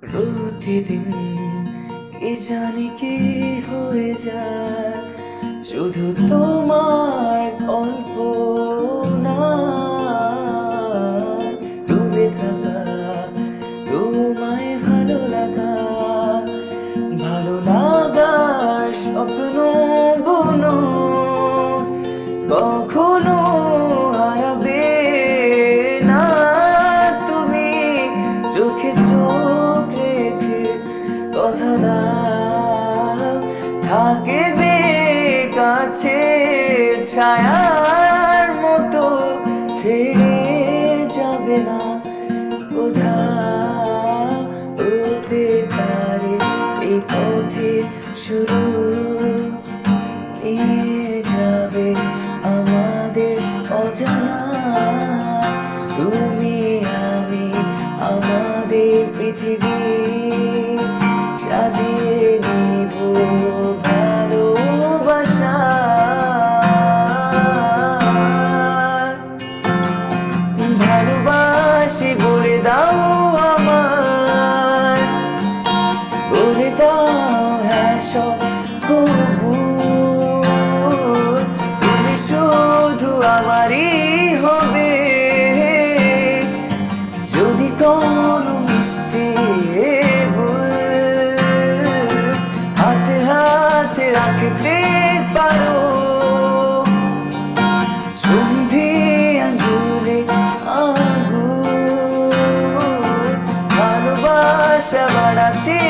প্রতিদিন কি জানি কি হয়ে যায়, শুধু তোমার কল্পনা ডুবে থাকা, তোমায় ভালো লাগা, ভালো লাগার স্বপ্ন বুনো কখনো হারাবে না। তুমি চোখে চোখ রেখে কথা দাও, থাকবে কাছে ছায়ার মতো, ছেড়ে যাবে না কোথাও। হতে পারে এই পথে শুরু, নিয়ে যাবে আমাদের অজানা। তুমি আমি আমাদের পৃথিবী সাজিয়ে নিব ভালোবাসা। ভালোবাসি বলে দাও আমায়, বলে দাও হ্যাঁ সব কবুল। তুমি শুধু আমারই হবে, যদি কোনো মিষ্টি ভুল হাতে হাতে রাখতে পারো। সন্ধি আঙুলে আগুন ভালোবাসা বাড়াতে